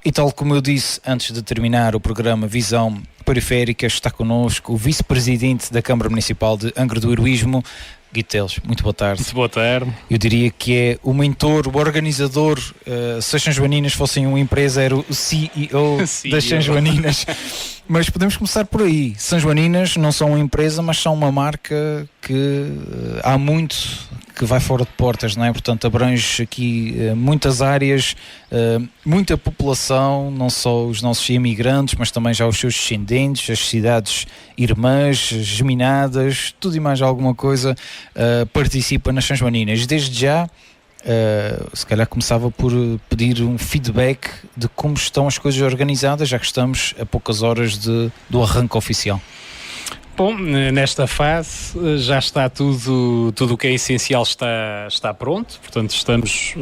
E tal como eu disse antes de terminar o programa Visão Periférica, está connosco o vice-presidente da Câmara Municipal de Angra do Heroísmo, Guito Teles. Muito boa tarde. Muito boa tarde. Eu diria que é o mentor, o organizador. Se as Sanjoaninas fossem uma empresa, era o CEO das Sanjoaninas. Mas podemos começar por aí. Sanjoaninas não são uma empresa, mas são uma marca que há muito que vai fora de portas, não é? Portanto, abrange aqui muitas áreas, muita população, não só os nossos imigrantes, mas também já os seus descendentes, as cidades irmãs, geminadas, tudo e mais alguma coisa participa nas Sanjoaninas. Desde já, se calhar começava por pedir um feedback de como estão as coisas organizadas, já que estamos a poucas horas do arranque oficial. Bom, nesta fase já está tudo o que é essencial está pronto, portanto estamos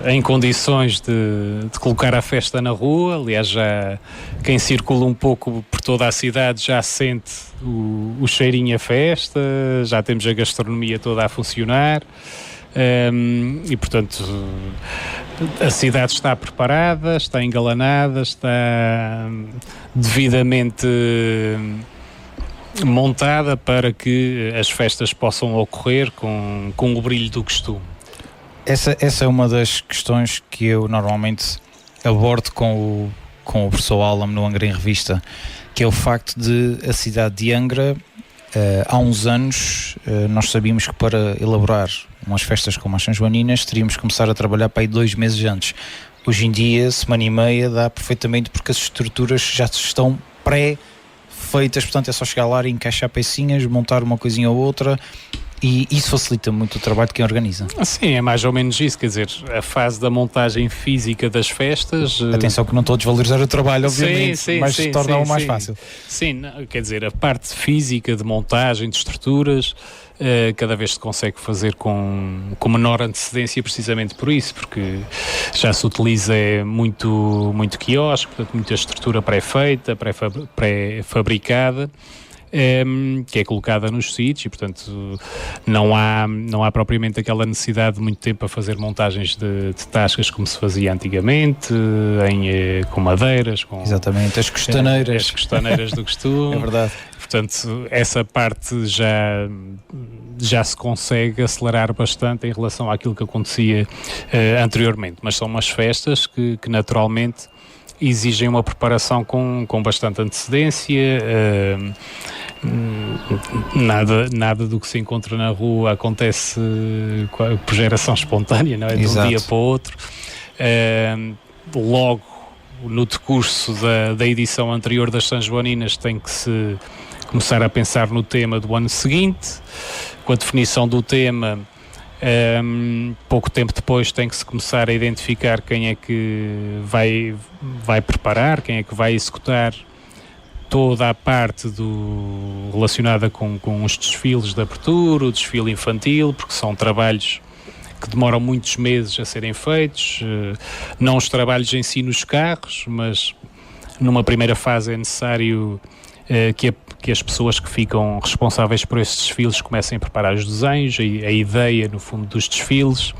em condições de colocar a festa na rua. Aliás, já quem circula um pouco por toda a cidade já sente o cheirinho a festa, já temos a gastronomia toda a funcionar. E portanto a cidade está preparada, está engalanada, está devidamente montada para que as festas possam ocorrer com o brilho do costume. Essa é uma das questões que eu normalmente abordo com o professor Alam no Angra em Revista, que é o facto de a cidade de Angra, há uns anos, nós sabíamos que para elaborar umas festas como as Sanjoaninas teríamos que começar a trabalhar para aí 2 meses antes. Hoje em dia, semana e meia dá perfeitamente, porque as estruturas já estão pré-feitas, portanto é só chegar lá e encaixar pecinhas, montar uma coisinha ou outra, e isso facilita muito o trabalho de quem organiza. Sim, é mais ou menos isso, quer dizer, a fase da montagem física das festas... Atenção que não estou a desvalorizar o trabalho, obviamente, mas se torna o mais fácil. Sim, quer dizer, a parte física de montagem, de estruturas, cada vez se consegue fazer com menor antecedência, precisamente por isso, porque já se utiliza muito quiosque, portanto muita estrutura pré-feita, pré-fabricada, que é colocada nos sítios, e portanto não há propriamente aquela necessidade de muito tempo a fazer montagens de tascas como se fazia antigamente, com madeiras, com... Exatamente, as costaneiras. As costaneiras do costume. É verdade. Portanto, essa parte já se consegue acelerar bastante em relação àquilo que acontecia anteriormente, mas são umas festas que naturalmente exigem uma preparação com bastante antecedência. Nada do que se encontra na rua acontece por geração espontânea, não é? De um dia para o outro. Logo no decurso da edição anterior das Sanjoaninas tem que se começar a pensar no tema do ano seguinte. Com a definição do tema, pouco tempo depois tem que se começar a identificar quem é que vai preparar, quem é que vai executar toda a parte relacionada com os desfiles de abertura, o desfile infantil, porque são trabalhos que demoram muitos meses a serem feitos, não os trabalhos em si nos carros, mas numa primeira fase é necessário que as pessoas que ficam responsáveis por esses desfiles comecem a preparar os desenhos, a ideia no fundo dos desfiles,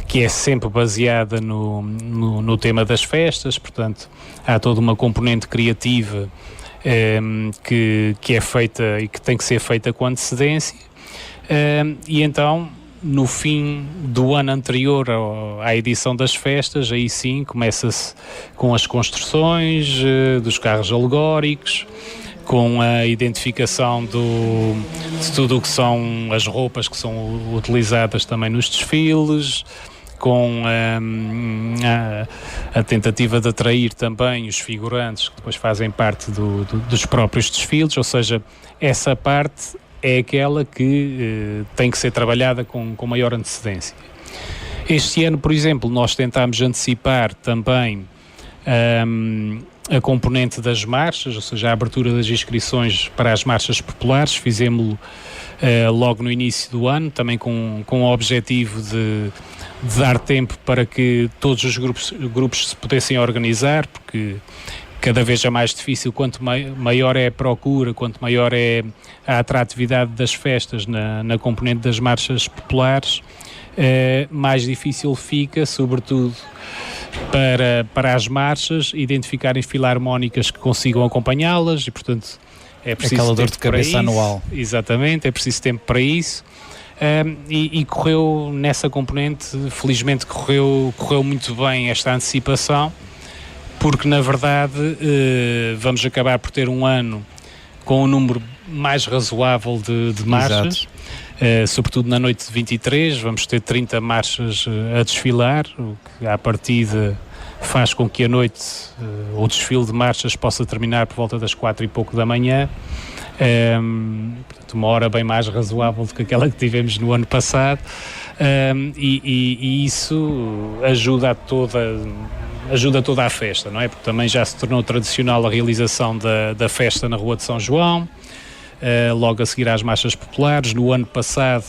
que é sempre baseada no tema das festas, portanto há toda uma componente criativa que é feita e que tem que ser feita com antecedência, e então no fim do ano anterior à edição das festas, aí sim começa-se com as construções dos carros alegóricos, com a identificação de tudo o que são as roupas que são utilizadas também nos desfiles, com a tentativa de atrair também os figurantes que depois fazem parte dos próprios desfiles, ou seja, essa parte é aquela que tem que ser trabalhada com maior antecedência. Este ano, por exemplo, nós tentámos antecipar também a componente das marchas, ou seja, a abertura das inscrições para as marchas populares. Fizemos-lo logo no início do ano, também com o objetivo de dar tempo para que todos os grupos se pudessem organizar, porque cada vez é mais difícil, quanto maior é a procura, quanto maior é a atratividade das festas na componente das marchas populares, mais difícil fica, sobretudo para as marchas, identificarem filarmónicas que consigam acompanhá-las e, portanto, é preciso aquela dor de cabeça anual. Exatamente, é preciso tempo para isso. E correu nessa componente, felizmente correu muito bem esta antecipação, porque na verdade vamos acabar por ter um ano com um número mais razoável de marchas, sobretudo na noite de 23, vamos ter 30 marchas a desfilar, o que à partida faz com que a noite, o desfile de marchas possa terminar por volta das 4 e pouco da manhã, portanto, uma hora bem mais razoável do que aquela que tivemos no ano passado, e isso ajuda toda a festa, não é? Porque também já se tornou tradicional a realização da festa na Rua de São João, logo a seguir às marchas populares. No ano passado,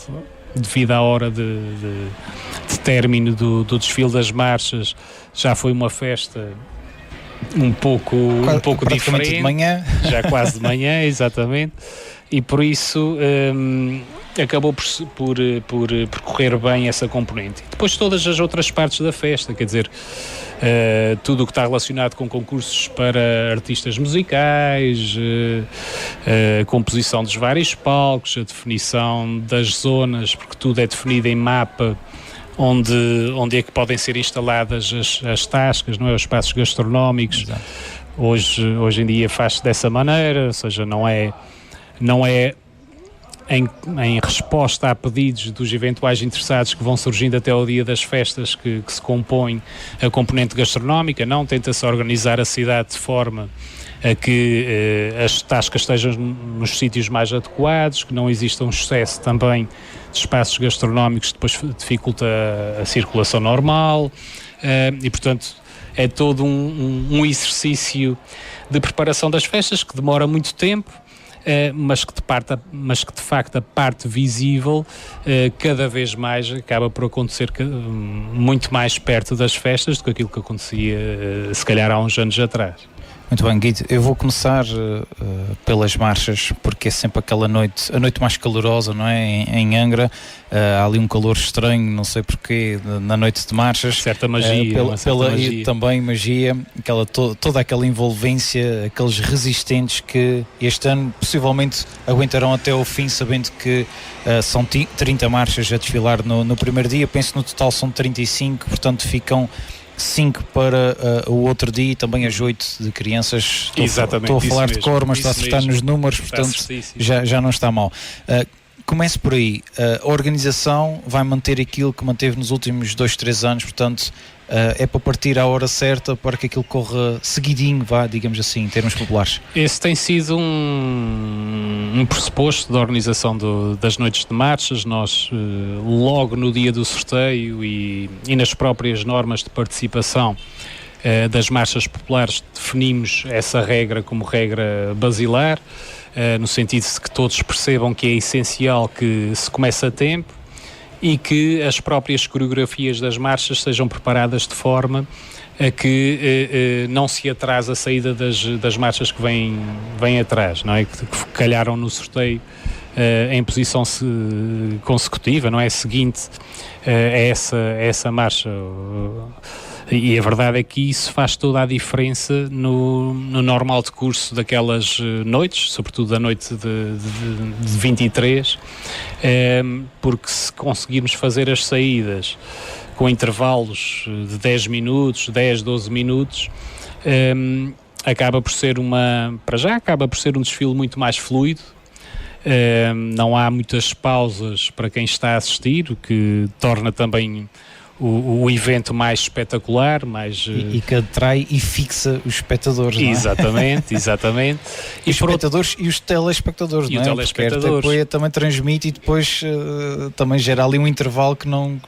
devido à hora de término do desfile das marchas, já foi uma festa um pouco diferente, de manhã. Já quase de manhã, exatamente, e por isso acabou por correr bem essa componente. Depois todas as outras partes da festa, quer dizer, tudo o que está relacionado com concursos para artistas musicais, a composição dos vários palcos, a definição das zonas, porque tudo é definido em mapa, onde é que podem ser instaladas as tascas, não é? Os espaços gastronómicos. Exato. Hoje em dia faz-se dessa maneira, ou seja, não é em resposta a pedidos dos eventuais interessados que vão surgindo até ao dia das festas que se compõe a componente gastronómica, não, tenta-se organizar a cidade de forma a que as tascas estejam nos sítios mais adequados, que não exista um excesso também de espaços gastronómicos que depois dificulta a circulação normal, e portanto é todo um exercício de preparação das festas que demora muito tempo, mas que de facto a parte visível cada vez mais acaba por acontecer muito mais perto das festas do que aquilo que acontecia se calhar há uns anos atrás. Muito bem, Guido, eu vou começar pelas marchas, porque é sempre aquela noite, a noite mais calorosa, não é? Em Angra, há ali um calor estranho, não sei porquê, na noite de marchas. Certa magia. E também magia, toda aquela envolvência, aqueles resistentes que este ano possivelmente aguentarão até ao fim, sabendo que são 30 marchas a desfilar no primeiro dia, penso no total são 35, portanto ficam 5 para o outro dia e também as 8 de crianças. Estou a falar de cor, mas estou a acertar nos números, portanto já não está mal. Comece por aí. A organização vai manter aquilo que manteve nos últimos 2-3 anos, portanto é para partir à hora certa para que aquilo corra seguidinho, digamos assim, em termos populares. Esse tem sido um pressuposto da organização das noites de marchas. Nós, logo no dia do sorteio e nas próprias normas de participação das marchas populares, definimos essa regra como regra basilar, no sentido de que todos percebam que é essencial que se comece a tempo e que as próprias coreografias das marchas sejam preparadas de forma a que não se atrase a saída das marchas que vêm atrás, não é? Que calharam no sorteio em posição consecutiva, não é? Seguinte a essa marcha. E a verdade é que isso faz toda a diferença no normal decurso daquelas noites, sobretudo da noite de 23, porque se conseguirmos fazer as saídas com intervalos de 10 minutos, 10, 12 minutos, acaba por ser um desfile muito mais fluido. Não há muitas pausas para quem está a assistir, o que torna também o evento mais espetacular, e que atrai e fixa os espectadores, não é? Exatamente. E os espectadores e os telespectadores, não é? Porque a RTP também transmite e depois também gera ali um intervalo que não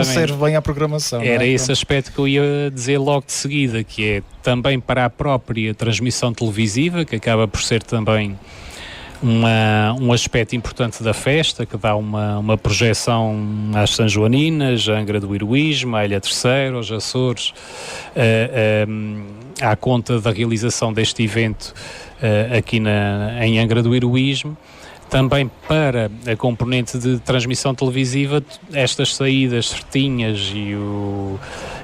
serve bem à programação. Era esse aspecto que eu ia dizer logo de seguida, que é também para a própria transmissão televisiva, que acaba por ser também um aspecto importante da festa, que dá uma projeção às Sanjoaninas, à Angra do Heroísmo, à Ilha Terceira, aos Açores, à conta da realização deste evento aqui em Angra do Heroísmo. Também para a componente de transmissão televisiva, estas saídas certinhas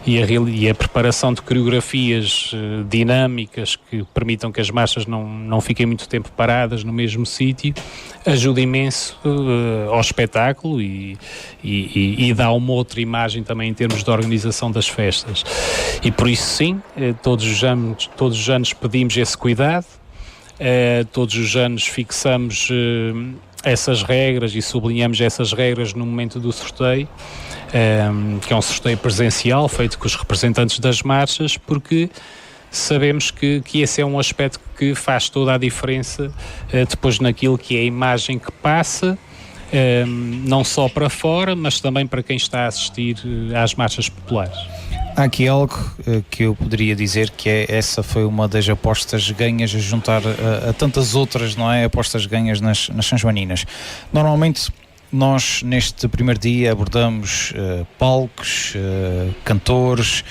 e a preparação de coreografias dinâmicas que permitam que as marchas não fiquem muito tempo paradas no mesmo sítio, ajuda imenso ao espetáculo e dá uma outra imagem também em termos de organização das festas. E por isso sim, todos os anos pedimos esse cuidado. Todos os anos fixamos essas regras e sublinhamos essas regras no momento do sorteio, que é um sorteio presencial feito com os representantes das marchas, porque sabemos que esse é um aspecto que faz toda a diferença depois naquilo que é a imagem que passa, não só para fora, mas também para quem está a assistir às marchas populares. Há aqui algo que eu poderia dizer que essa foi uma das apostas ganhas a juntar a tantas outras, não é? Apostas ganhas nas Sanjoaninas. Normalmente nós neste primeiro dia abordamos palcos, cantores,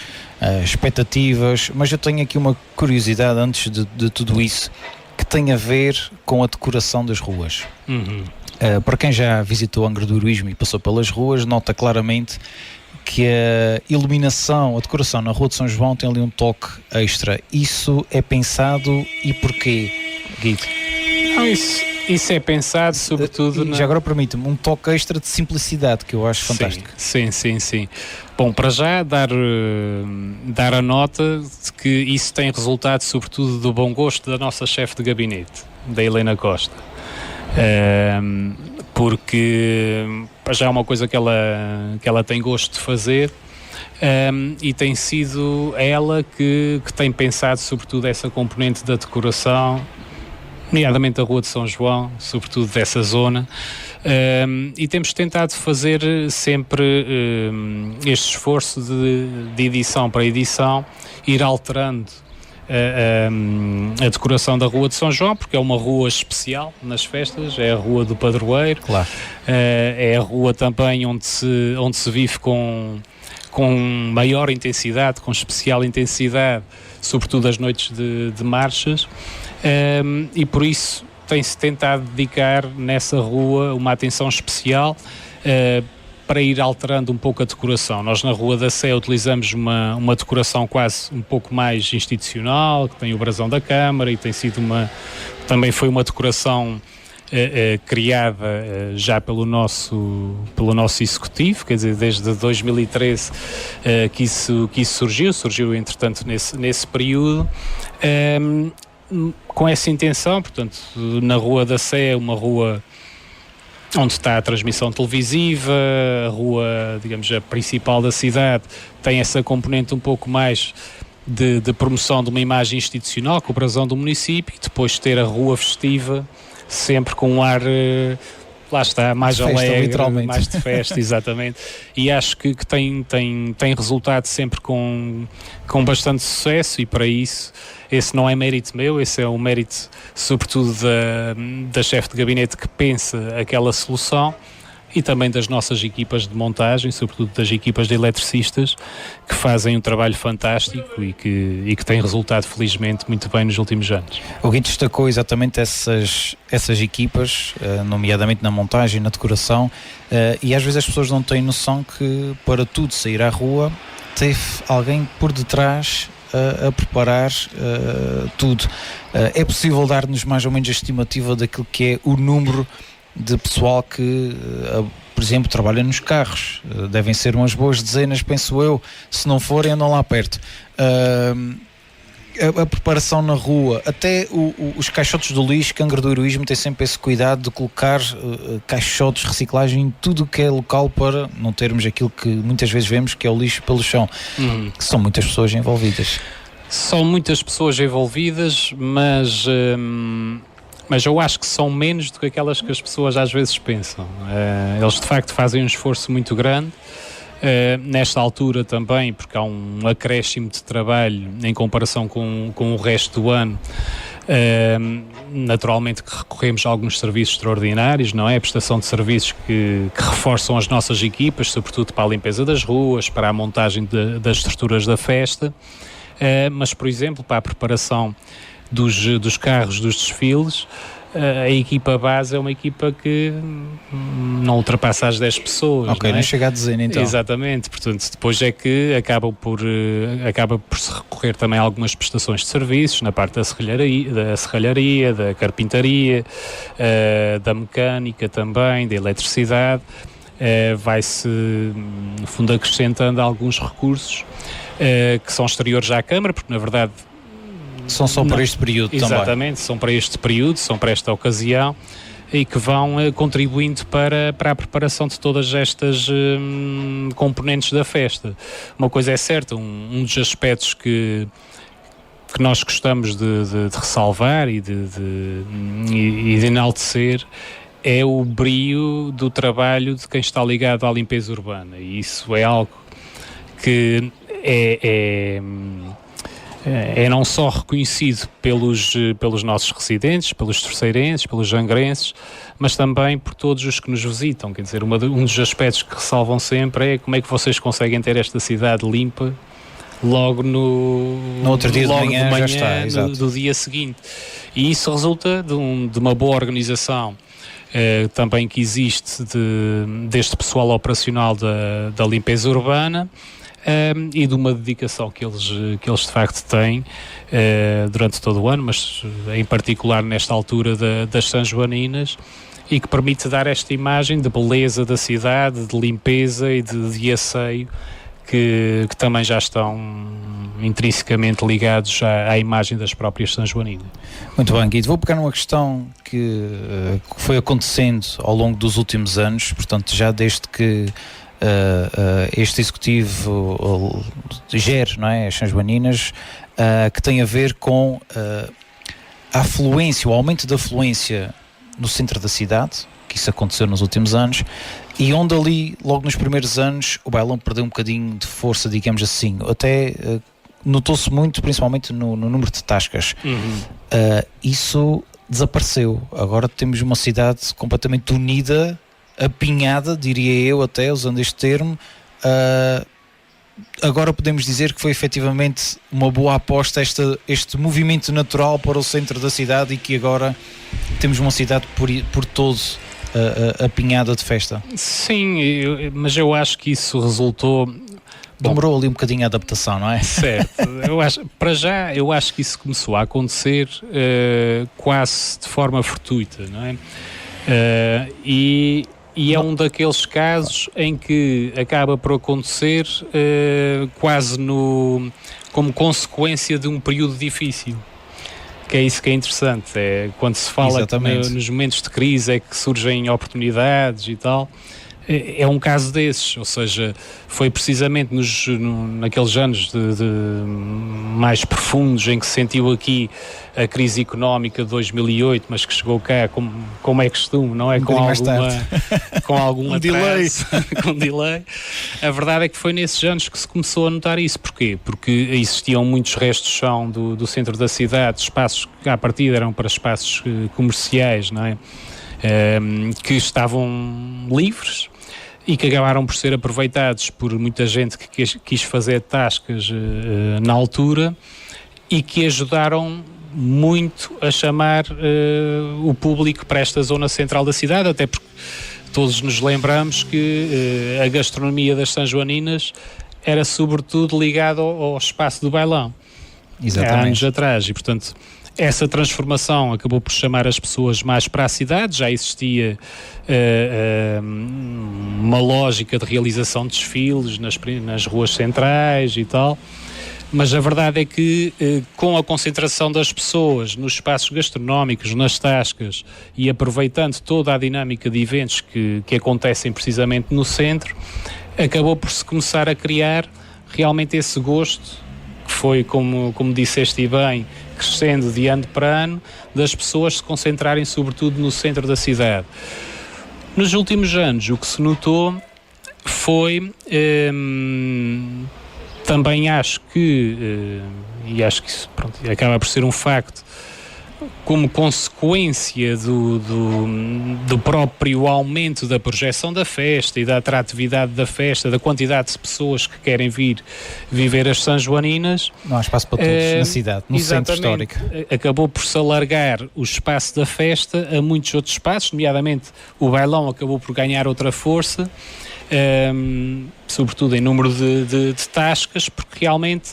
expectativas, mas eu tenho aqui uma curiosidade antes de tudo isso que tem a ver com a decoração das ruas. Para quem já visitou Angra do Heroísmo e passou pelas ruas, nota claramente que a iluminação, a decoração na Rua de São João tem ali um toque extra. Isso é pensado e porquê, Guido? Isso é pensado sobretudo... Já agora permite-me um toque extra de simplicidade que eu acho fantástico. Sim. Bom, para já dar a nota de que isso tem resultado sobretudo do bom gosto da nossa chefe de gabinete, da Helena Costa. Porque já é uma coisa que ela tem gosto de fazer, e tem sido ela que tem pensado sobretudo essa componente da decoração, nomeadamente a Rua de São João, sobretudo dessa zona, e temos tentado fazer sempre este esforço de edição para edição, ir alterando a decoração da Rua de São João, porque é uma rua especial nas festas, é a Rua do Padroeiro, claro. É a rua também onde se vive com maior intensidade, com especial intensidade, sobretudo as noites de marchas, e por isso tem-se tentado dedicar nessa rua uma atenção especial para ir alterando um pouco a decoração. Nós na Rua da Sé utilizamos uma decoração quase um pouco mais institucional, que tem o brasão da Câmara e também foi uma decoração criada já pelo nosso executivo, quer dizer, desde 2013 que isso surgiu entretanto nesse período, com essa intenção. Portanto, na Rua da Sé é uma rua onde está a transmissão televisiva, a rua, digamos, a principal da cidade, tem essa componente um pouco mais de promoção de uma imagem institucional, com o brasão do município, e depois ter a rua festiva, sempre com um ar, lá está, mais festa, alegre, literalmente. mais de festa, exatamente. E acho que tem resultado sempre com bastante sucesso, e para isso, esse não é mérito meu, esse é um mérito sobretudo da chefe de gabinete que pensa aquela solução, e também das nossas equipas de montagem, sobretudo das equipas de eletricistas, que fazem um trabalho fantástico e que têm resultado felizmente muito bem nos últimos anos. O Guido destacou exatamente essas equipas, nomeadamente na montagem, na decoração, e às vezes as pessoas não têm noção que para tudo sair à rua teve alguém por detrás a preparar tudo. É possível dar-nos mais ou menos a estimativa daquilo que é o número de pessoal que, por exemplo, trabalha nos carros? Devem ser umas boas dezenas, penso eu. Se não forem, andam lá perto. A preparação na rua, até os caixotes do lixo, que Angra do Heroísmo tem sempre esse cuidado de colocar caixotes de reciclagem em tudo o que é local, para não termos aquilo que muitas vezes vemos, que é o lixo pelo chão. São muitas pessoas envolvidas. São muitas pessoas envolvidas, mas eu acho que são menos do que aquelas que as pessoas às vezes pensam. Eles de facto fazem um esforço muito grande, nesta altura também, porque há um acréscimo de trabalho em comparação com o resto do ano. Naturalmente que recorremos a alguns serviços extraordinários, não é? A prestação de serviços que reforçam as nossas equipas, sobretudo para a limpeza das ruas, para a montagem das estruturas da festa, mas, por exemplo, para a preparação dos carros dos desfiles, a equipa base é uma equipa que não ultrapassa as 10 pessoas. Ok, não chega a dezena então. Exatamente, portanto depois é que acaba por se recorrer também a algumas prestações de serviços na parte da serralharia, da carpintaria, da mecânica também, da eletricidade. Vai-se no fundo acrescentando alguns recursos que são exteriores à Câmara, porque na verdade são só para este período também. Exatamente, são para este período, são para esta ocasião e que vão contribuindo para a preparação de todas estas componentes da festa. Uma coisa é certa, um dos aspectos que nós gostamos de ressalvar e de enaltecer é o brio do trabalho de quem está ligado à limpeza urbana, e isso é algo que é não só reconhecido pelos nossos residentes, pelos terceirenses, pelos jangrenses, mas também por todos os que nos visitam. Quer dizer, um dos aspectos que ressalvam sempre é como é que vocês conseguem ter esta cidade limpa logo no outro dia de manhã já está, do dia seguinte. E isso resulta de uma boa organização também que existe deste pessoal operacional da limpeza urbana, e de uma dedicação que eles de facto têm durante todo o ano, mas em particular nesta altura das Sanjoaninas, e que permite dar esta imagem de beleza da cidade, de limpeza e de asseio que também já estão intrinsecamente ligados à imagem das próprias Sanjoaninas. Muito bem, Guido, vou pegar numa questão que foi acontecendo ao longo dos últimos anos, portanto já desde que este executivo gere, não é, as Sanjoaninas, que tem a ver com a afluência, o aumento da afluência no centro da cidade, que isso aconteceu nos últimos anos, e onde ali, logo nos primeiros anos, o bailão perdeu um bocadinho de força, digamos assim. Até notou-se muito, principalmente no número de tascas. Isso desapareceu. Agora temos uma cidade completamente unida, apinhada, diria eu, até usando este termo. Agora podemos dizer que foi efetivamente uma boa aposta este movimento natural para o centro da cidade, e que agora temos uma cidade por todo apinhada de festa. Sim, mas eu acho que isso resultou... Demorou ali um bocadinho a adaptação, não é? Certo. Eu acho que isso começou a acontecer quase de forma fortuita, não é? E é um daqueles casos em que acaba por acontecer quase como consequência de um período difícil. Que é isso que é interessante. É quando se fala que nos momentos de crise é que surgem oportunidades e tal. É um caso desses, ou seja, foi precisamente naqueles anos mais profundos em que se sentiu aqui a crise económica de 2008, mas que chegou cá como é costume, não é? Com algum atraso, com delay. A verdade é que foi nesses anos que se começou a notar isso. Porquê? Porque existiam muitos restos de chão do centro da cidade, espaços que à partida eram para espaços comerciais, não é? Que estavam livres e que acabaram por ser aproveitados por muita gente que quis fazer tascas na altura, e que ajudaram muito a chamar o público para esta zona central da cidade, até porque todos nos lembramos que a gastronomia das Sanjoaninas era sobretudo ligada ao espaço do bailão. Exatamente. Há anos atrás, e portanto essa transformação acabou por chamar as pessoas mais para a cidade. Já existia uma lógica de realização de desfiles nas ruas centrais e tal, mas a verdade é que com a concentração das pessoas nos espaços gastronómicos, nas tascas, e aproveitando toda a dinâmica de eventos que acontecem precisamente no centro, acabou por se começar a criar realmente esse gosto, que foi, como disseste bem, crescendo de ano para ano, das pessoas se concentrarem sobretudo no centro da cidade. Nos últimos anos, o que se notou foi, também acho que, e acho que isso acaba por ser um facto, como consequência do próprio aumento da projeção da festa e da atratividade da festa, da quantidade de pessoas que querem vir viver as Sanjoaninas. Não há espaço para todos na cidade, no centro histórico. Acabou por se alargar o espaço da festa a muitos outros espaços, nomeadamente o bailão acabou por ganhar outra força, sobretudo em número de tascas, porque realmente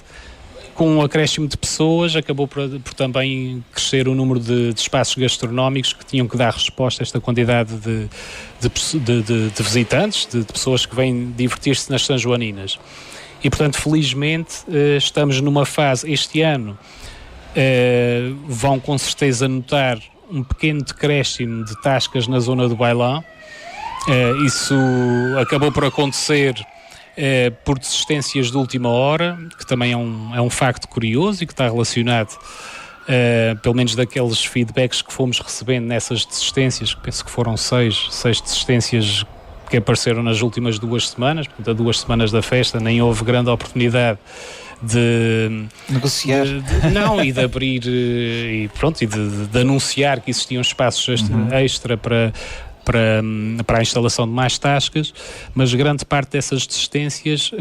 com o acréscimo de pessoas acabou por também crescer o número de espaços gastronómicos que tinham que dar resposta a esta quantidade de visitantes, de pessoas que vêm divertir-se nas Sanjoaninas. E portanto, felizmente, estamos numa fase, este ano vão com certeza notar um pequeno decréscimo de tascas na zona do bailão. Isso acabou por acontecer por desistências de última hora, que também é um facto curioso e que está relacionado, pelo menos daqueles feedbacks que fomos recebendo nessas desistências, que penso que foram seis desistências que apareceram nas últimas 2 semanas, portanto, a 2 semanas da festa, nem houve grande oportunidade de negociar, e de abrir e de anunciar que existiam espaços extra para a instalação de mais tascas, mas grande parte dessas desistências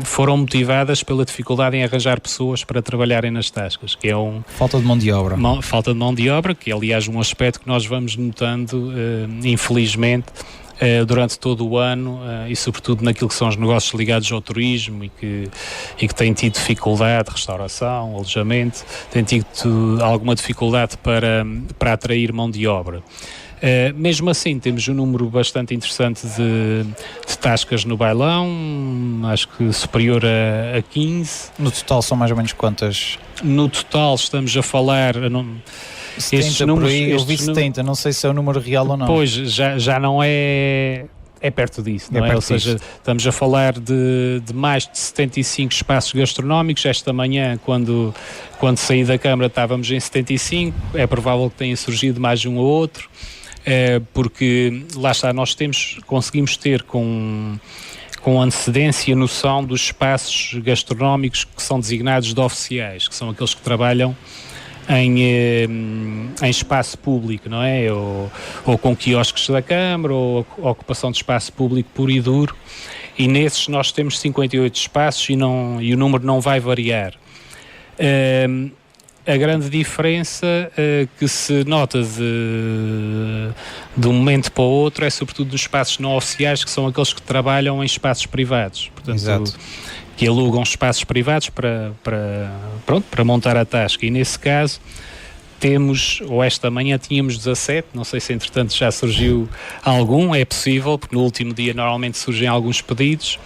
foram motivadas pela dificuldade em arranjar pessoas para trabalharem nas tascas, que é falta de mão de obra. Falta de mão de obra, que é aliás um aspecto que nós vamos notando, infelizmente, durante todo o ano e sobretudo naquilo que são os negócios ligados ao turismo e que têm tido dificuldade, restauração, alojamento, têm tido alguma dificuldade para atrair mão de obra. Mesmo assim, temos um número bastante interessante de tascas no bailão, acho que superior a 15. No total são mais ou menos quantas? No total estamos a falar... 70 por aí, eu vi 70, não sei se é o número real ou não. Pois, já não é perto disso, não é? Ou seja, estamos a falar de mais de 75 espaços gastronómicos. Esta manhã, quando saí da Câmara, estávamos em 75, é provável que tenha surgido mais um ou outro, porque lá está, nós conseguimos ter com antecedência noção dos espaços gastronómicos que são designados de oficiais, que são aqueles que trabalham em espaço público, não é? Ou com quiosques da Câmara, ou ocupação de espaço público puro e duro, e nesses nós temos 58 espaços e o número não vai variar. A grande diferença que se nota de um momento para o outro é sobretudo dos espaços não oficiais, que são aqueles que trabalham em espaços privados. Portanto, exato. Que alugam espaços privados para montar a tasca, e nesse caso esta manhã tínhamos 17, não sei se entretanto já surgiu algum, é possível, porque no último dia normalmente surgem alguns pedidos,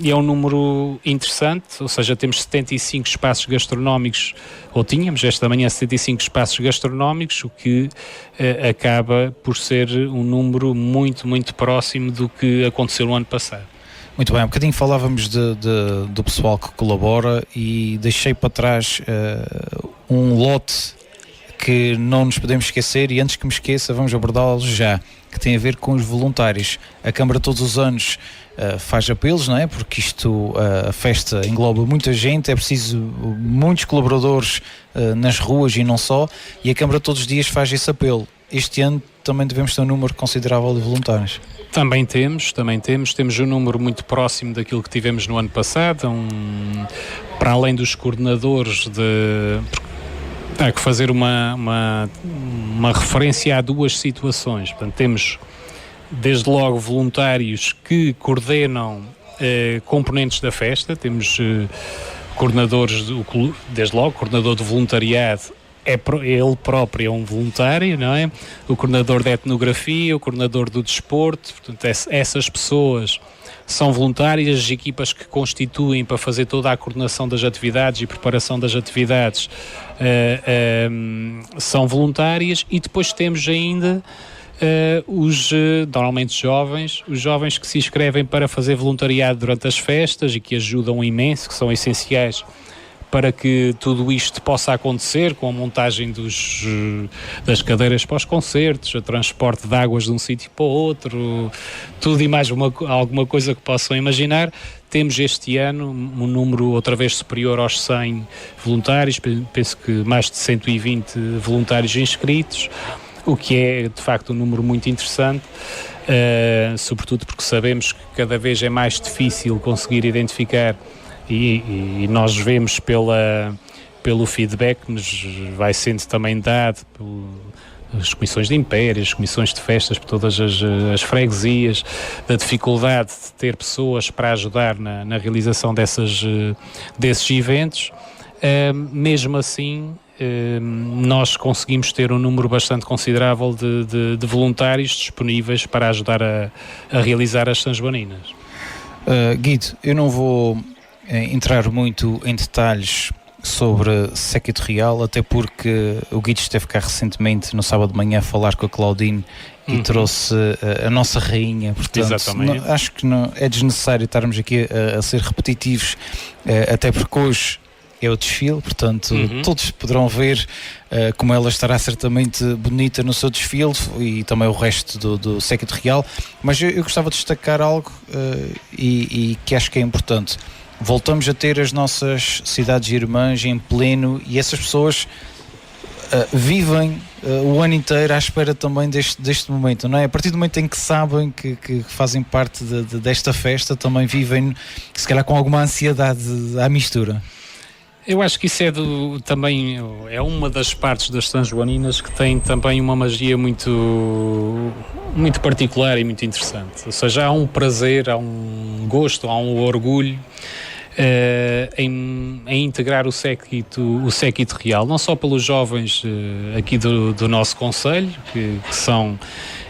e é um número interessante, ou seja, temos 75 espaços gastronómicos, ou tínhamos esta manhã 75 espaços gastronómicos, o que acaba por ser um número muito, muito próximo do que aconteceu no ano passado. Muito bem, um bocadinho falávamos do pessoal que colabora e deixei para trás um lote que não nos podemos esquecer, e antes que me esqueça vamos abordá-lo já, que tem a ver com os voluntários. A Câmara todos os anos faz apelos, não é? Porque a festa engloba muita gente, é preciso muitos colaboradores nas ruas e não só, e a Câmara todos os dias faz esse apelo. Este ano também devemos ter um número considerável de voluntários. Também temos um número muito próximo daquilo que tivemos no ano passado, para além dos coordenadores há que fazer uma referência a 2 situações. Portanto, temos desde logo voluntários que coordenam componentes da festa, temos coordenadores, desde logo, coordenador de voluntariado, ele próprio é um voluntário, não é? O coordenador da etnografia, o coordenador do desporto, portanto, essas pessoas são voluntárias, as equipas que constituem para fazer toda a coordenação das atividades e preparação das atividades são voluntárias, e depois temos ainda normalmente os jovens que se inscrevem para fazer voluntariado durante as festas e que ajudam imenso, que são essenciais para que tudo isto possa acontecer, com a montagem das cadeiras para os concertos, o transporte de águas de um sítio para o outro, tudo e mais alguma coisa que possam imaginar. Temos este ano um número outra vez superior aos 100 voluntários, penso que mais de 120 voluntários inscritos, o que é de facto um número muito interessante, sobretudo porque sabemos que cada vez é mais difícil conseguir identificar e nós vemos pelo feedback que nos vai sendo também dado as comissões de império, as comissões de festas, por todas as freguesias, da dificuldade de ter pessoas para ajudar na realização desses eventos. Mesmo assim, nós conseguimos ter um número bastante considerável de voluntários disponíveis para ajudar a realizar as Sanjoaninas. Guido, eu não vou entrar muito em detalhes sobre Séquito Real, até porque o Guido esteve cá recentemente no sábado de manhã a falar com a Claudine e trouxe a nossa rainha, portanto acho que não é desnecessário estarmos aqui a ser repetitivos, até porque hoje é o desfile, portanto todos poderão ver como ela estará certamente bonita no seu desfile e também o resto do Séquito Real, mas eu gostava de destacar algo e que acho que é importante. Voltamos a ter as nossas cidades irmãs em pleno e essas pessoas vivem o ano inteiro à espera também deste momento, não é? A partir do momento em que sabem que fazem parte desta festa, também vivem, se calhar, com alguma ansiedade à mistura. Eu acho que isso também é uma das partes das Sanjoaninas que tem também uma magia muito, muito particular e muito interessante. Ou seja, há um prazer, há um gosto, há um orgulho em integrar o séquito real, não só pelos jovens aqui do nosso concelho, que são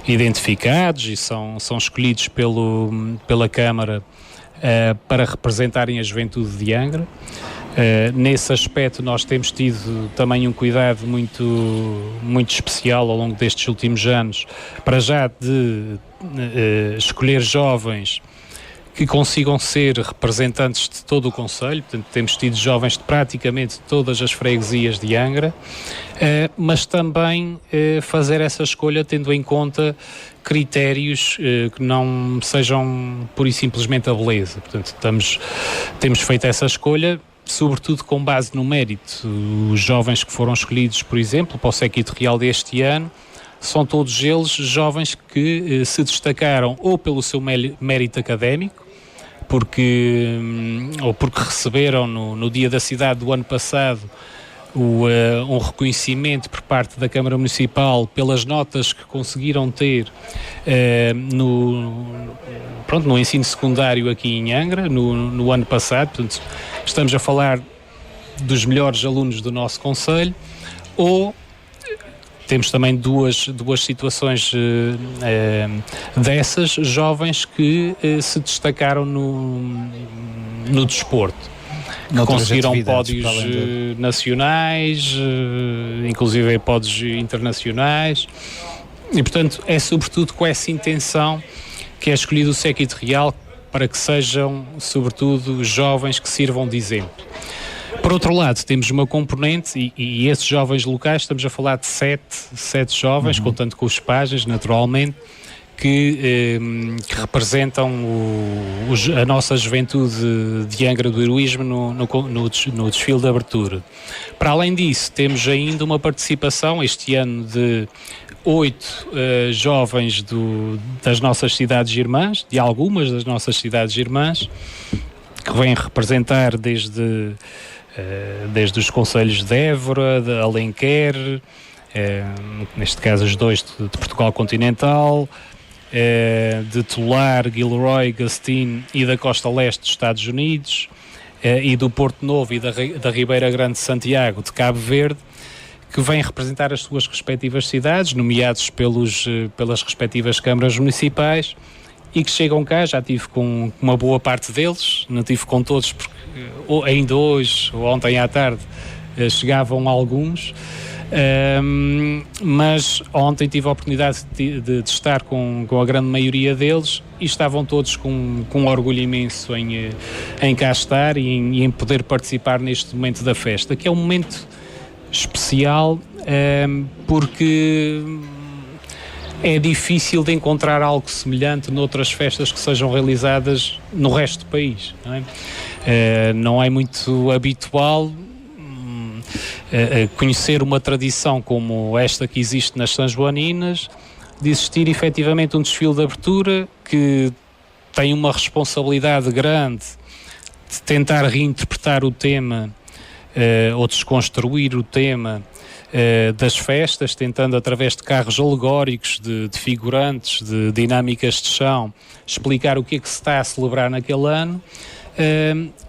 identificados e são escolhidos pela Câmara para representarem a juventude de Angra. Nesse aspecto nós temos tido também um cuidado muito, muito especial ao longo destes últimos anos, para já de escolher jovens que consigam ser representantes de todo o concelho. Portanto, temos tido jovens de praticamente todas as freguesias de Angra, mas também fazer essa escolha tendo em conta critérios que não sejam pura e simplesmente a beleza. Portanto, temos feito essa escolha sobretudo com base no mérito. Os jovens que foram escolhidos, por exemplo, para o Séquito Real deste ano, são todos eles jovens que se destacaram ou pelo seu mérito académico, ou porque receberam no Dia da Cidade do ano passado um reconhecimento por parte da Câmara Municipal pelas notas que conseguiram ter no ensino secundário aqui em Angra, no ano passado. Portanto, estamos a falar dos melhores alunos do nosso concelho, ou temos também duas situações dessas, jovens que se destacaram no desporto, que conseguiram pódios nacionais, inclusive pódios internacionais, e portanto é sobretudo com essa intenção que é escolhido o Séquito Real, para que sejam sobretudo jovens que sirvam de exemplo. Por outro lado, temos uma componente, e esses jovens locais, estamos a falar de sete jovens, contando com os pajés, naturalmente, que representam a nossa juventude de Angra do Heroísmo no desfile de abertura. Para além disso, temos ainda uma participação este ano de 8 jovens das nossas cidades irmãs, de algumas das nossas cidades irmãs, que vêm representar desde os concelhos de Évora, de Alenquer, neste caso os 2 de Portugal Continental, de Tolar, Gilroy, Gastin e da Costa Leste dos Estados Unidos, e do Porto Novo e da Ribeira Grande de Santiago de Cabo Verde, que vêm representar as suas respectivas cidades, nomeados pelas respectivas câmaras municipais, e que chegam cá. Já tive com uma boa parte deles, não tive com todos porque ainda hoje ou ontem à tarde chegavam alguns. Mas ontem tive a oportunidade de estar com a grande maioria deles e estavam todos com um orgulho imenso em cá estar e em poder participar neste momento da festa, que é um momento especial, porque é difícil de encontrar algo semelhante noutras festas que sejam realizadas no resto do país, não é? Não é muito habitual conhecer uma tradição como esta que existe nas Sanjoaninas, de existir efetivamente um desfile de abertura que tem uma responsabilidade grande de tentar reinterpretar o tema ou desconstruir o tema das festas, tentando através de carros alegóricos, de figurantes, de dinâmicas de chão, explicar o que é que se está a celebrar naquele ano.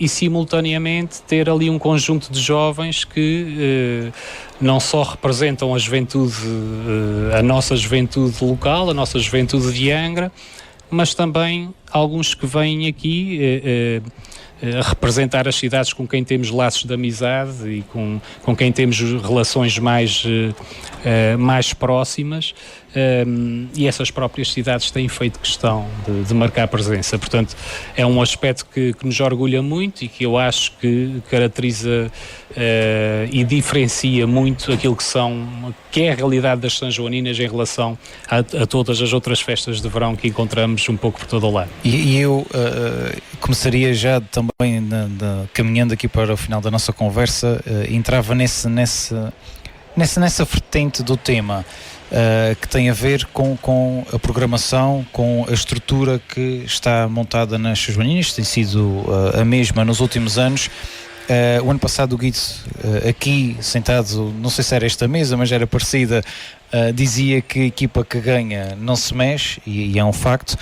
E simultaneamente ter ali um conjunto de jovens que não só representam a juventude, a nossa juventude local, a nossa juventude de Angra, mas também alguns que vêm aqui representar as cidades com quem temos laços de amizade e com quem temos relações mais próximas, e essas próprias cidades têm feito questão de marcar presença. Portanto, é um aspecto que nos orgulha muito e que eu acho que caracteriza e diferencia muito aquilo que é a realidade das Sanjoaninas em relação a todas as outras festas de verão que encontramos um pouco por todo o lado. E eu começaria já também, caminhando aqui para o final da nossa conversa, entrava nessa vertente do tema que tem a ver com a programação, com a estrutura que está montada nas Sanjoaninas, tem sido a mesma nos últimos anos. O ano passado o Guido, aqui sentado, não sei se era esta mesa, mas era parecida, dizia que a equipa que ganha não se mexe, e é um facto.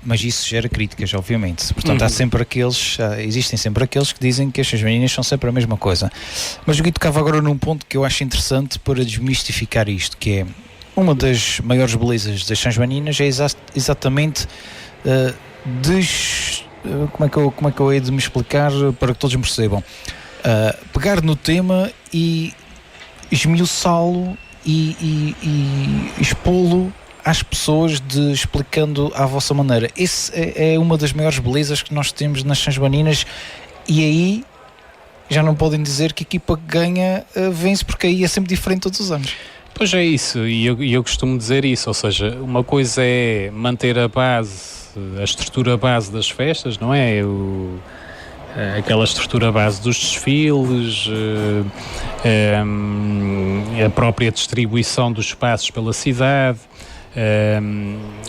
Mas isso gera críticas, obviamente. Portanto, existem sempre aqueles que dizem que as Sanjoaninas são sempre a mesma coisa. Mas o Guido tocava agora num ponto que eu acho interessante para desmistificar isto, que é uma das maiores belezas das Sanjoaninas é exatamente como é que eu hei de me explicar para que todos me percebam, pegar no tema e esmiuçá-lo e expô-lo às pessoas, explicando à vossa maneira. Esse é uma das maiores belezas que nós temos nas Sanjoaninas, e aí já não podem dizer que a equipa que ganha vence, porque aí é sempre diferente todos os anos. Pois é isso, e eu costumo dizer isso, ou seja, uma coisa é manter a estrutura base das festas, não é? Aquela estrutura base dos desfiles, a própria distribuição dos espaços pela cidade.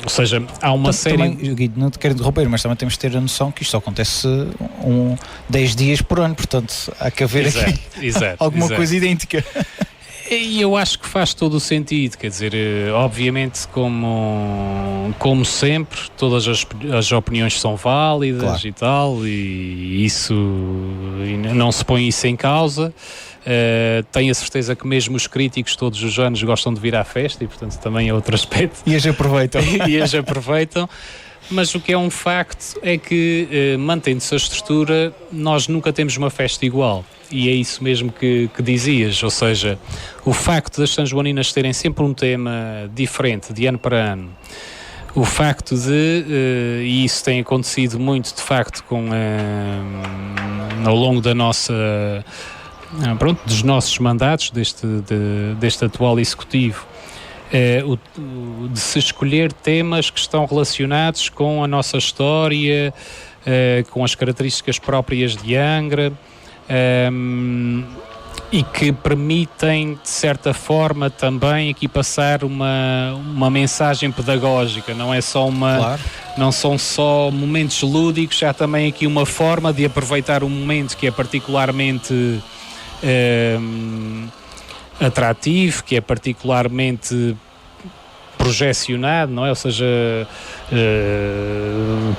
Ou seja, há uma série... Também, Guido, não te quero interromper, mas também temos de ter a noção que isto acontece 10 dias por ano, portanto há que haver aqui alguma coisa idêntica. E eu acho que faz todo o sentido, quer dizer, obviamente como sempre, todas as opiniões são válidas, claro, e tal, e isso não se põe isso em causa. Tenho a certeza que mesmo os críticos todos os anos gostam de vir à festa e, portanto, também é outro aspecto. E as aproveitam. Mas o que é um facto é que, mantendo-se a estrutura, nós nunca temos uma festa igual. E é isso mesmo que dizias, ou seja, o facto das Sanjoaninas terem sempre um tema diferente de ano para ano, o facto e isso tem acontecido muito, de facto, ao longo da nossa... dos nossos mandatos, deste atual executivo, de se escolher temas que estão relacionados com a nossa história, com as características próprias de Angra, e que permitem, de certa forma, também aqui passar uma mensagem pedagógica. Não é só claro, não são só momentos lúdicos, há também aqui uma forma de aproveitar um momento que é particularmente atrativo, que é particularmente projecionado, não é? Ou seja,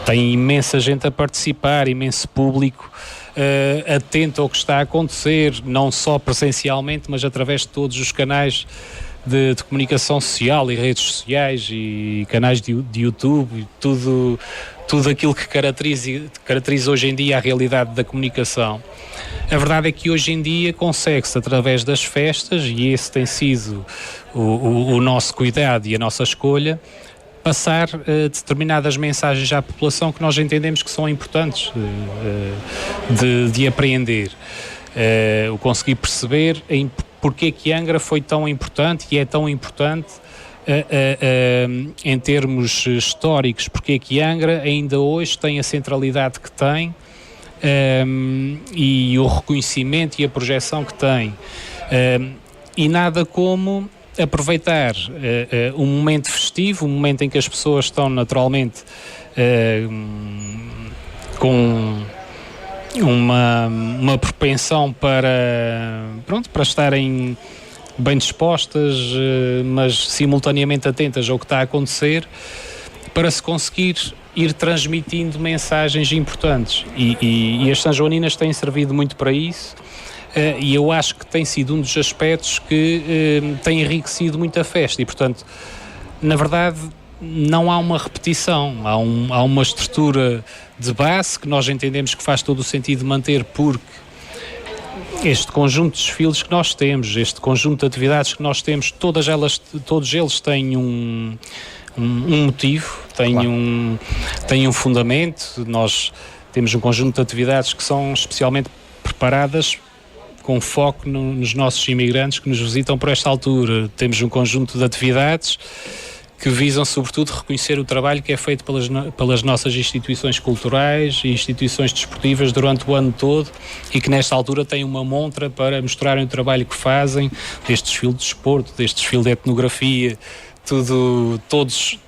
tem imensa gente a participar, imenso público atento ao que está a acontecer, não só presencialmente, mas através de todos os canais de comunicação social e redes sociais e canais de YouTube, tudo aquilo que caracteriza hoje em dia a realidade da comunicação. A verdade é que hoje em dia consegue-se, através das festas, e esse tem sido o nosso cuidado e a nossa escolha, passar determinadas mensagens à população que nós entendemos que são importantes de apreender. O conseguir perceber porque que Angra foi tão importante e é tão importante em termos históricos, porque que Angra ainda hoje tem a centralidade que tem, e o reconhecimento e a projeção que tem, e nada como aproveitar um momento festivo, um momento em que as pessoas estão naturalmente com uma propensão para estarem bem dispostas, mas simultaneamente atentas ao que está a acontecer, para se conseguir ir transmitindo mensagens importantes, e as sanjoaninas têm servido muito para isso, e eu acho que tem sido um dos aspectos que tem enriquecido muito a festa, e portanto, na verdade, não há uma repetição, há uma estrutura de base que nós entendemos que faz todo o sentido de manter, porque este conjunto de desfiles que nós temos, este conjunto de atividades que nós temos, todos eles têm um motivo, têm um fundamento. Nós temos um conjunto de atividades que são especialmente preparadas com foco nos nossos imigrantes que nos visitam por esta altura. Temos um conjunto de atividades que visam sobretudo reconhecer o trabalho que é feito pelas nossas instituições culturais e instituições desportivas durante o ano todo, e que nesta altura têm uma montra para mostrarem o trabalho que fazem, deste desfile de desporto, deste desfile de etnografia,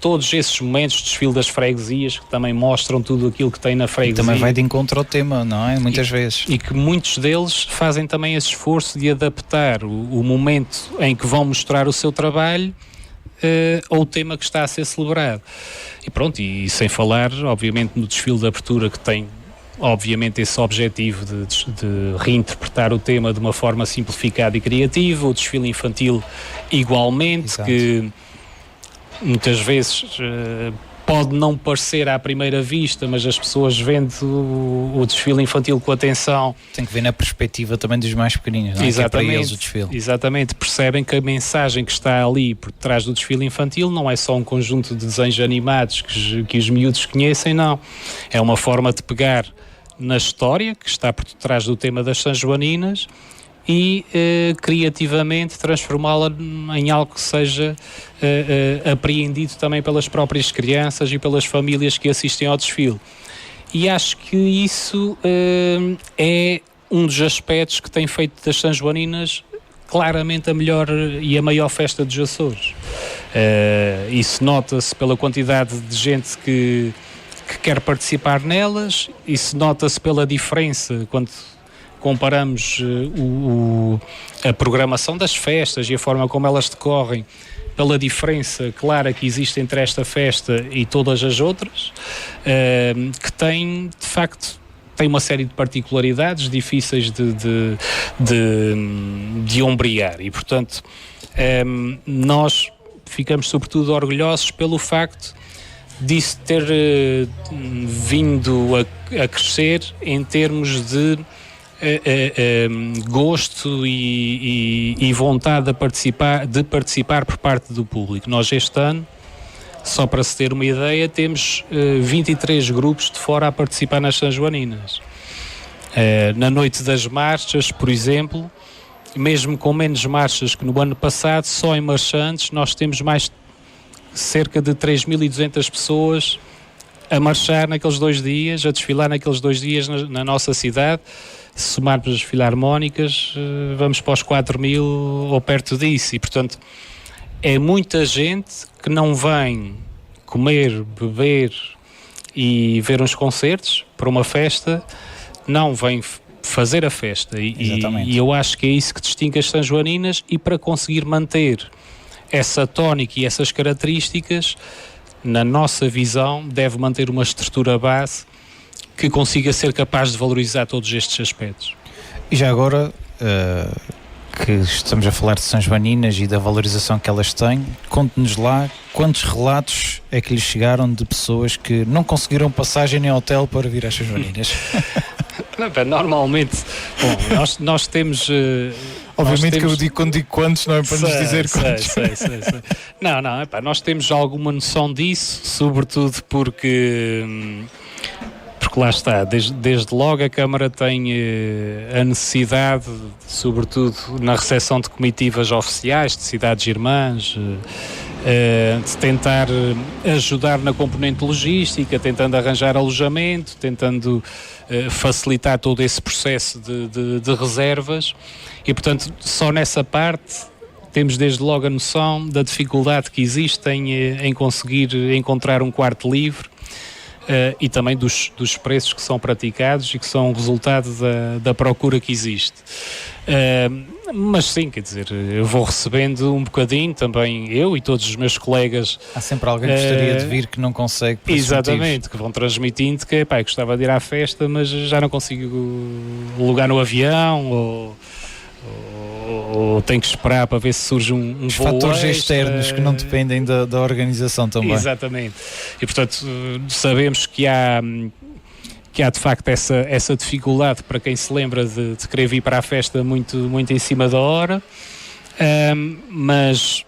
todos esses momentos, desfile das freguesias, que também mostram tudo aquilo que tem na freguesia. E também vai de encontro ao tema, não é? Muitas vezes. E que muitos deles fazem também esse esforço de adaptar o momento em que vão mostrar o seu trabalho ao tema que está a ser celebrado. E pronto, e sem falar, obviamente, no desfile de abertura, que tem, obviamente, esse objetivo de reinterpretar o tema de uma forma simplificada e criativa. O desfile infantil, igualmente. Exato. Que muitas vezes pode não parecer à primeira vista, mas as pessoas vendo o desfile infantil com atenção, tem que ver na perspectiva também dos mais pequeninos, não é? Exatamente, que é para eles o desfile. Exatamente, percebem que a mensagem que está ali por trás do desfile infantil não é só um conjunto de desenhos animados que os miúdos conhecem, não. É uma forma de pegar na história que está por trás do tema das sanjoaninas e criativamente transformá-la em algo que seja apreendido também pelas próprias crianças e pelas famílias que assistem ao desfile. E acho que isso é um dos aspectos que tem feito das sanjoaninas claramente a melhor e a maior festa dos Açores. Isso nota-se pela quantidade de gente que quer participar nelas, isso nota-se pela diferença quando comparamos a programação das festas e a forma como elas decorrem, pela diferença clara que existe entre esta festa e todas as outras, que tem, de facto, tem uma série de particularidades difíceis de ombrear, e portanto nós ficamos sobretudo orgulhosos pelo facto disso ter vindo a crescer em termos de gosto e vontade de participar por parte do público. Nós este ano, só para se ter uma ideia, temos 23 grupos de fora a participar nas sanjoaninas. Na noite das marchas, por exemplo, mesmo com menos marchas que no ano passado, só em Marchantes nós temos mais cerca de 3.200 pessoas a marchar naqueles 2 dias, a desfilar naqueles 2 dias na nossa cidade. Se somarmos as filarmónicas, vamos para os 4.000 ou perto disso, e portanto é muita gente que não vem comer, beber e ver uns concertos para uma festa, não vem fazer a festa, e eu acho que é isso que distingue as sanjoaninas, e para conseguir manter essa tónica e essas características, na nossa visão, deve manter uma estrutura base que consiga ser capaz de valorizar todos estes aspectos. E já agora, que estamos a falar de São Joaninas e da valorização que elas têm, conte-nos lá quantos relatos é que lhes chegaram de pessoas que não conseguiram passagem em hotel para vir às São Joaninas. Normalmente, bom, nós temos... Obviamente que eu digo, quando digo quantos, não é para nos dizer quantos. Sei. Não, nós temos alguma noção disso, sobretudo porque lá está, desde logo a Câmara tem a necessidade, sobretudo na recepção de comitivas oficiais, de cidades irmãs, de tentar ajudar na componente logística, tentando arranjar alojamento, tentando facilitar todo esse processo de reservas, e portanto só nessa parte temos desde logo a noção da dificuldade que existe em conseguir encontrar um quarto livre, e também dos preços que são praticados e que são resultado da procura que existe. Mas sim, quer dizer, eu vou recebendo um bocadinho também, eu e todos os meus colegas. Há sempre alguém que gostaria de vir que não consegue. Exatamente, que vão transmitindo que gostava de ir à festa, mas já não consigo lugar no avião, ou tenho que esperar para ver se surge um os voo fatores extra, externos que não dependem da organização também. Exatamente. E portanto sabemos que há de facto essa dificuldade para quem se lembra de querer vir para a festa muito, muito em cima da hora, mas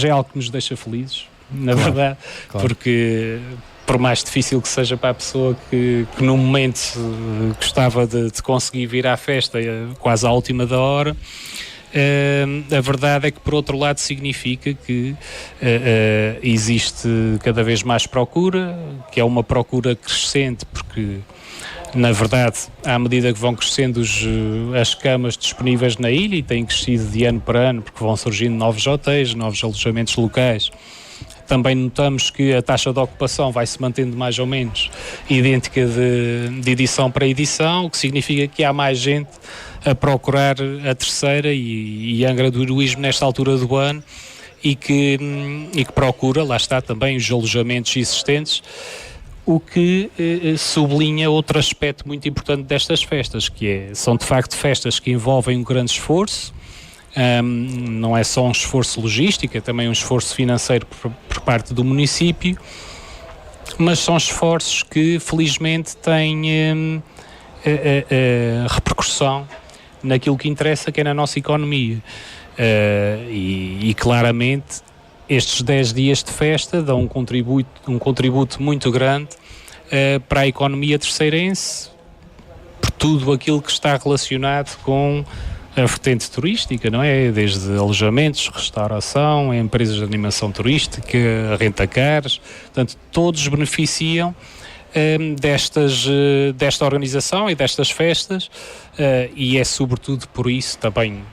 é algo que nos deixa felizes, na verdade, porque por mais difícil que seja para a pessoa que no momento gostava de conseguir vir à festa quase à última da hora, a verdade é que por outro lado significa que existe cada vez mais procura, que é uma procura crescente, porque na verdade à medida que vão crescendo as camas disponíveis na ilha, e têm crescido de ano para ano porque vão surgindo novos hotéis, novos alojamentos locais, também notamos que a taxa de ocupação vai se mantendo mais ou menos idêntica de edição para edição, o que significa que há mais gente a procurar a terceira e Angra do Heroísmo nesta altura do ano, e que procura, lá está, também os alojamentos existentes, o que sublinha outro aspecto muito importante destas festas, que são de facto festas que envolvem um grande esforço. Não é só um esforço logístico, é também um esforço financeiro por parte do município, mas são esforços que felizmente têm repercussão naquilo que interessa, que é na nossa economia, e claramente estes 10 dias de festa dão um contributo muito grande para a economia terceirense, por tudo aquilo que está relacionado com a vertente turística, não é? Desde alojamentos, restauração, empresas de animação turística, rentacares, portanto, todos beneficiam desta organização e destas festas, e é sobretudo por isso também,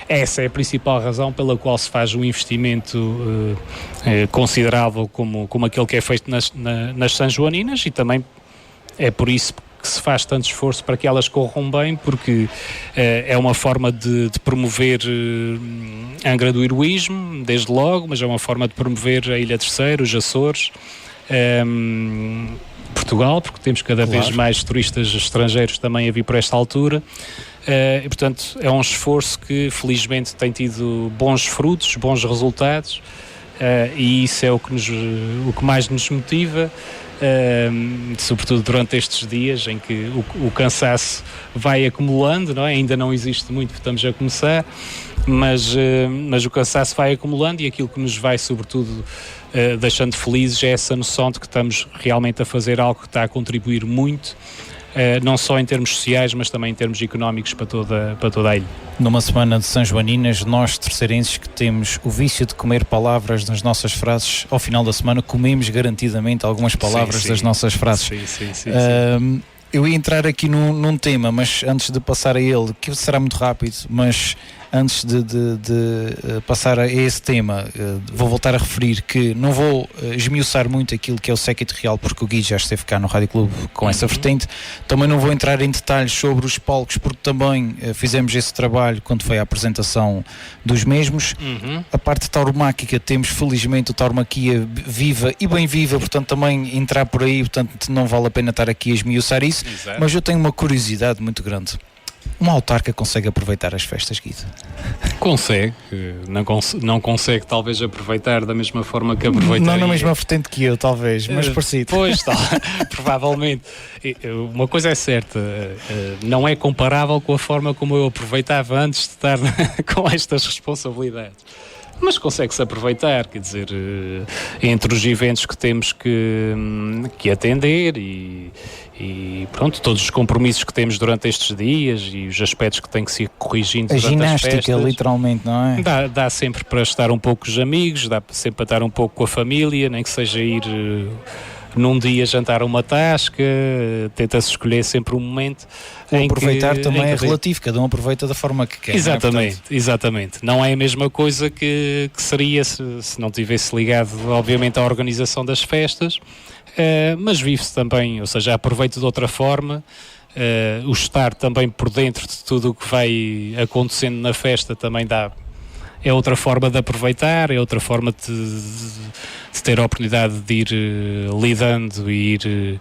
essa é a principal razão pela qual se faz um investimento considerável como aquele que é feito nas São Joaninas, e também é por isso que se faz tanto esforço para que elas corram bem, porque é uma forma de promover Angra do Heroísmo, desde logo, mas é uma forma de promover a Ilha Terceira, os Açores, Portugal, porque temos cada vez mais turistas estrangeiros também a vir por esta altura, e portanto é um esforço que felizmente tem tido bons frutos, bons resultados, e isso é o que mais nos motiva, sobretudo durante estes dias em que o cansaço vai acumulando, não é? Ainda não existe muito, estamos a começar, mas o cansaço vai acumulando, e aquilo que nos vai sobretudo deixando felizes é essa noção de que estamos realmente a fazer algo que está a contribuir muito, não só em termos sociais, mas também em termos económicos para toda a ilha. Numa semana de São Joaninas, nós terceirenses que temos o vício de comer palavras nas nossas frases, ao final da semana comemos garantidamente algumas palavras das nossas frases. Sim. Eu ia entrar aqui num tema, mas antes de passar a ele, que será muito rápido, mas antes de passar a esse tema, vou voltar a referir que não vou esmiuçar muito aquilo que é o séquito real, porque o Gui já esteve cá no Rádio Clube com essa vertente. Também não vou entrar em detalhes sobre os palcos, porque também fizemos esse trabalho quando foi a apresentação dos mesmos. A parte tauromáquica, temos felizmente o Tauromaquia viva e bem viva, portanto também entrar por aí, portanto não vale a pena estar aqui a esmiuçar isso. Exato. Mas eu tenho uma curiosidade muito grande. uma autarca consegue aproveitar as festas, Guido? Consegue, não consegue talvez aproveitar da mesma forma que aproveitaria. Não na mesma vertente que eu, talvez, mas parecido. Pois, provavelmente. Uma coisa é certa, não é comparável com a forma como eu aproveitava antes de estar com estas responsabilidades. Mas consegue-se aproveitar, quer dizer, entre os eventos que temos que atender e pronto, todos os compromissos que temos durante estes dias e os aspectos que têm que ser corrigindo durante as festas. A ginástica, literalmente, não é? Dá sempre para estar um pouco com os amigos, dá sempre para estar um pouco com a família, nem que seja ir num dia jantar uma tasca, tenta-se escolher sempre um momento. Aproveitar também é relativo, cada um aproveita da forma que quer. Exatamente. Não é a mesma coisa que seria se não tivesse ligado, obviamente, à organização das festas, mas vive-se também, ou seja, aproveito de outra forma. O estar também por dentro de tudo o que vai acontecendo na festa também é outra forma de aproveitar, é outra forma de ter a oportunidade de ir lidando e ir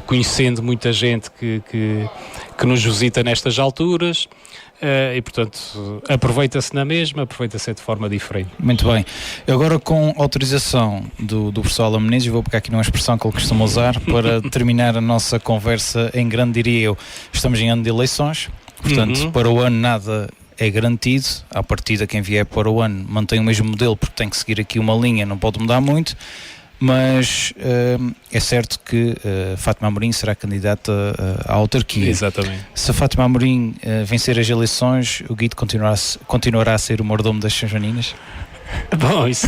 conhecendo muita gente que nos visita nestas alturas. E portanto aproveita-se na mesma, aproveita-se de forma diferente. Muito bem, agora com autorização do professor Alan Menezes, vou pegar aqui numa expressão que ele costuma usar para terminar a nossa conversa em grande, diria eu. Estamos em ano de eleições, portanto para o ano nada é garantido. À partida, quem vier para o ano mantém o mesmo modelo, porque tem que seguir aqui uma linha, não pode mudar muito. Mas é certo que Fátima Amorim será candidata à autarquia. Exatamente. Se a Fátima Amorim vencer as eleições, o Guido continuará a ser o mordomo das Sanjoaninas? Bom, isso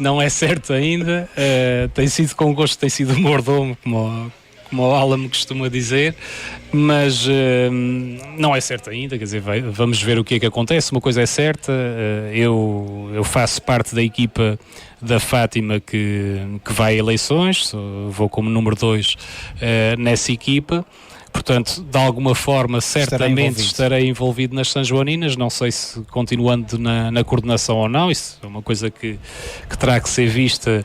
não é certo ainda. Tem sido com gosto, tem sido o mordomo, como o Alan me costuma dizer, mas não é certo ainda, quer dizer, vamos ver o que é que acontece. Uma coisa é certa, eu faço parte da equipa da Fátima que vai a eleições, vou como número 2 nessa equipa, portanto, de alguma forma, certamente estarei envolvido nas Sanjoaninas, não sei se continuando na coordenação ou não, isso é uma coisa que terá que ser vista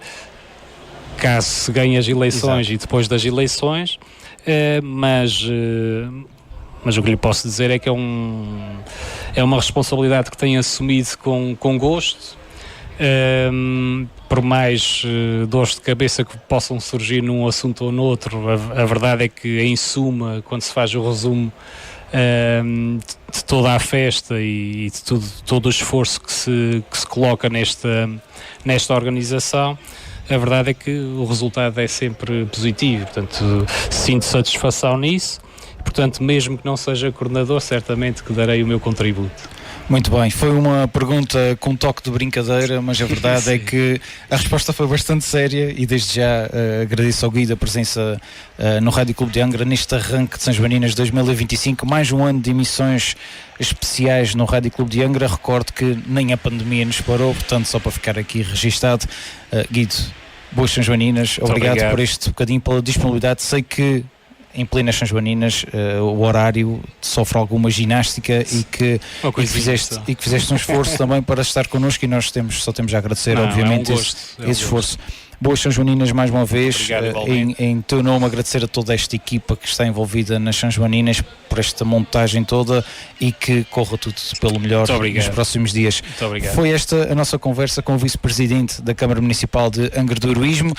caso se ganhe as eleições. Exato. E depois das eleições, mas o que lhe posso dizer é que é uma responsabilidade que tenho assumido com gosto, por mais dores de cabeça que possam surgir num assunto ou noutro. A verdade é que, em suma, quando se faz o resumo de toda a festa e de todo o esforço que se coloca nesta organização, a verdade é que o resultado é sempre positivo, portanto sinto satisfação nisso, portanto mesmo que não seja coordenador, certamente que darei o meu contributo. Muito bem, foi uma pergunta com um toque de brincadeira, mas a verdade é que a resposta foi bastante séria e desde já agradeço ao Guido a presença no Rádio Clube de Angra neste arranque de Sanjoaninas 2025, mais um ano de emissões especiais no Rádio Clube de Angra. Recordo que nem a pandemia nos parou, portanto só para ficar aqui registado. Guido, boas Sanjoaninas, obrigado por este bocadinho, pela disponibilidade. Sei que em plenas Sanjoaninas o horário sofre alguma ginástica e que fizeste um esforço também para estar connosco, e nós só temos a agradecer, obviamente, esse esforço. Boas Sanjoaninas mais uma vez. Em teu nome, agradecer a toda esta equipa que está envolvida nas Sanjoaninas por esta montagem toda e que corra tudo pelo melhor nos próximos dias. Foi esta a nossa conversa com o vice-presidente da Câmara Municipal de Angra do Heroísmo,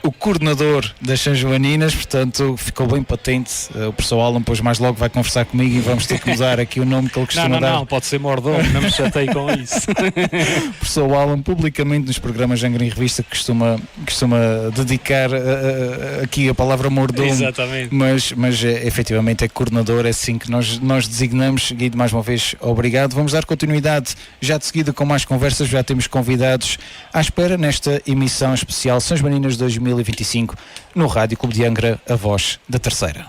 o coordenador das Sanjoaninas, portanto ficou bem patente. O professor Alan depois mais logo vai conversar comigo e vamos ter que mudar aqui o nome que ele costuma dar. Não, pode ser mordomo, não me chatei com isso. O professor Alan publicamente nos programas de Angra em Revista costuma dedicar aqui a palavra mordomo. Exatamente. Mas efetivamente é coordenador, é assim que nós designamos. Guido, mais uma vez, obrigado. Vamos dar continuidade já de seguida com mais conversas, já temos convidados à espera nesta emissão especial Sanjoaninas 2025 no Rádio Clube de Angra, a voz da terceira.